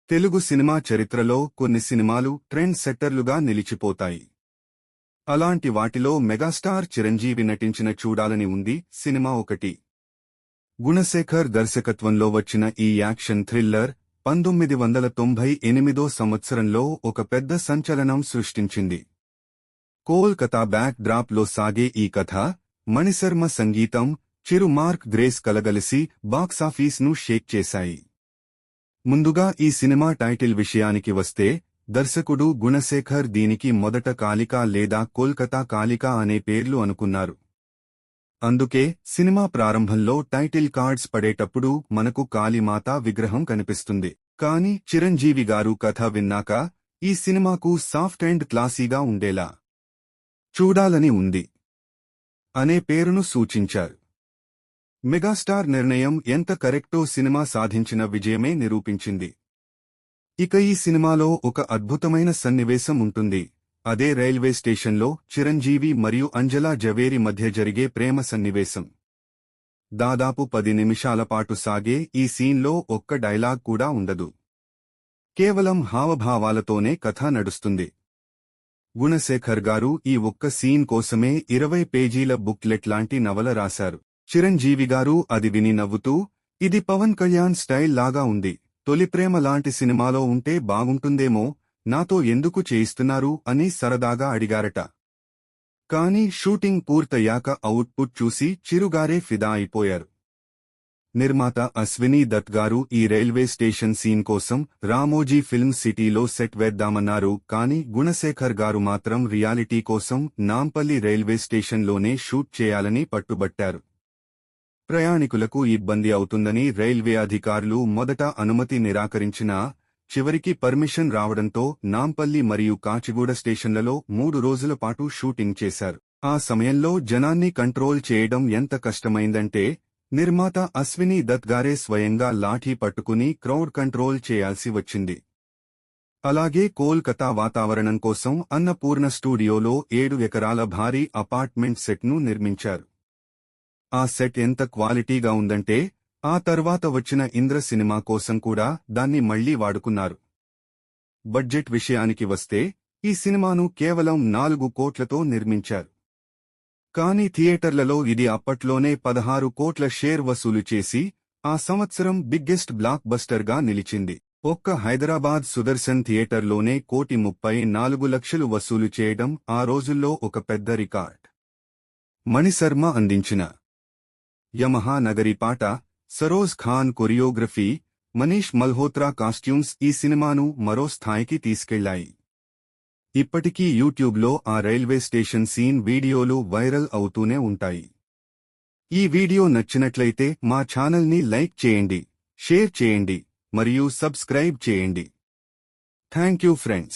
Telugu cinema చరిత్రలో కొన్ని సినిమాలు ట్రెండ్ సెట్టర్లుగా నిలిచిపోతాయి. అలాంటి వాటిలో మెగాస్టార్ చిరంజీవి నటించిన చూడాలని ఉంది సినిమా ఒకటి. గుణశేఖర్ దర్శకత్వంలో వచ్చిన ఈ యాక్షన్ థ్రిల్లర్ 1998 సంవత్సరంలో ఒక పెద్ద సంచలనం సృష్టించింది. కోల్కతా బ్యాక్ డ్రాప్ లో సాగే ఈ కథ, మణిశర్మ సంగీతం, చిరు మార్క్ గ్రేస్ కలగలిసి బాక్సాఫీస్ను షేక్ చేశాయి. ముందుగా ఈ సినిమా టైటిల్ విషయానికి వస్తే, దర్శకుడు గుణశేఖర్ దీనికి మొదట కాళికా లేదా కోల్కతా కాళికా అనే పేర్లు అనుకున్నారు. అందుకే సినిమా ప్రారంభంలో టైటిల్ కార్డ్స్ పడేటప్పుడు మనకు కాళీమాత విగ్రహం కనిపిస్తుంది. కాని చిరంజీవి గారు కథ విన్నాక ఈ సినిమాకు సాఫ్ట్ అండ్ క్లాసీగా ఉండేలా చూడాలని ఉంది అనే పేరును సూచించారు. మెగాస్టార్ నిర్ణయం ఎంత కరెక్టో సినిమా సాధించిన విజయమే నిరూపించింది. ఇక ఈ సినిమాలో ఒక అద్భుతమైన సన్నివేశం ఉంటుంది. అదే రైల్వే స్టేషన్లో చిరంజీవి మరియు అంజలా జవేరి మధ్య జరిగే ప్రేమ సన్నివేశం. దాదాపు 10 నిమిషాల పాటు సాగే ఈ సీన్లో ఒక్క డైలాగ్ కూడా ఉండదు. కేవలం హావభావాలతోనే కథ నడుస్తుంది. గుణశేఖర్ గారు ఈ ఒక్క సీన్ కోసమే 20 పేజీల బుక్లెట్ లాంటి నవల రాశారు. చిరంజీవి గారు అది విని నవ్వుతూ, ఇది పవన్ కళ్యాణ్ స్టైల్ లాగా ఉంది, తొలిప్రేమ లాంటి సినిమాలో ఉంటే బాగుంటుందేమో, నాతో ఎందుకు చేయిస్తున్నారు అని సరదాగా అడిగారట. కానీ షూటింగ్ పూర్తయ్యాక అవుట్పుట్ చూసి చిరుగారే ఫిదా అయిపోయారు. నిర్మాత అశ్వినీ దత్ గారు ఈ రైల్వే స్టేషన్ సీన్ కోసం రామోజీ ఫిల్మ్ సిటీలో సెట్ వేద్దామన్నారు. కానీ గుణశేఖర్ గారు మాత్రం రియాలిటీ కోసం నాంపల్లి రైల్వే స్టేషన్లోనే షూట్ చేయాలని పట్టుబట్టారు. ప్రయాణికులకు ఇబ్బంది అవుతుందని రైల్వే అధికారులు మొదట అనుమతి నిరాకరించినా, చివరికి పర్మిషన్ రావడంతో నాంపల్లి మరియు కాచిగూడ స్టేషన్లలో 3 రోజుల పాటు షూటింగ్ చేశారు. ఆ సమయంలో జనాన్ని కంట్రోల్ చేయడం ఎంత కష్టమైందంటే, నిర్మాత అశ్వినీ దత్ గారే స్వయంగా లాఠీ పట్టుకుని క్రౌడ్ కంట్రోల్ చేయాల్సి వచ్చింది. అలాగే కోల్కతా వాతావరణం కోసం అన్నపూర్ణ స్టూడియోలో 7 ఎకరాల భారీ అపార్ట్మెంట్ సెట్ను నిర్మించారు. ఆ సెట్ ఎంత క్వాలిటీగా ఉందంటే, ఆ తర్వాత వచ్చిన ఇంద్ర సినిమా కోసం కూడా దాన్ని మళ్లీ వాడుకున్నారు. బడ్జెట్ విషయానికి వస్తే, ఈ సినిమాను కేవలం 4 కోట్లతో నిర్మించారు. కానీ థియేటర్లలో ఇది అప్పట్లోనే 16 కోట్ల షేర్ వసూలు చేసి ఆ సంవత్సరం బిగ్గెస్ట్ బ్లాక్ బస్టర్గా నిలిచింది. ఒక్క హైదరాబాద్ సుదర్శన్ థియేటర్లోనే 1,34 లక్షలు వసూలు చేయడం ఆ రోజుల్లో ఒక పెద్ద రికార్డ్. మణిశర్మ అందించిన యమహా నగరి పాట, సరోజ్ ఖాన్ కొరియోగ్రఫీ, మనీష్ మల్హోత్రా కాస్ట్యూమ్స్ ఈ సినిమాను మరో స్థాయికి తీసుకెళ్లాయి. ఇప్పటికీ యూట్యూబ్లో ఆ రైల్వే స్టేషన్ సీన్ వీడియోలు వైరల్ అవుతూనే ఉంటాయి. ఈ వీడియో నచ్చినట్లయితే మా ఛానల్ని లైక్ చేయండి, షేర్ చేయండి మరియు సబ్స్క్రైబ్ చేయండి. Thank you friends.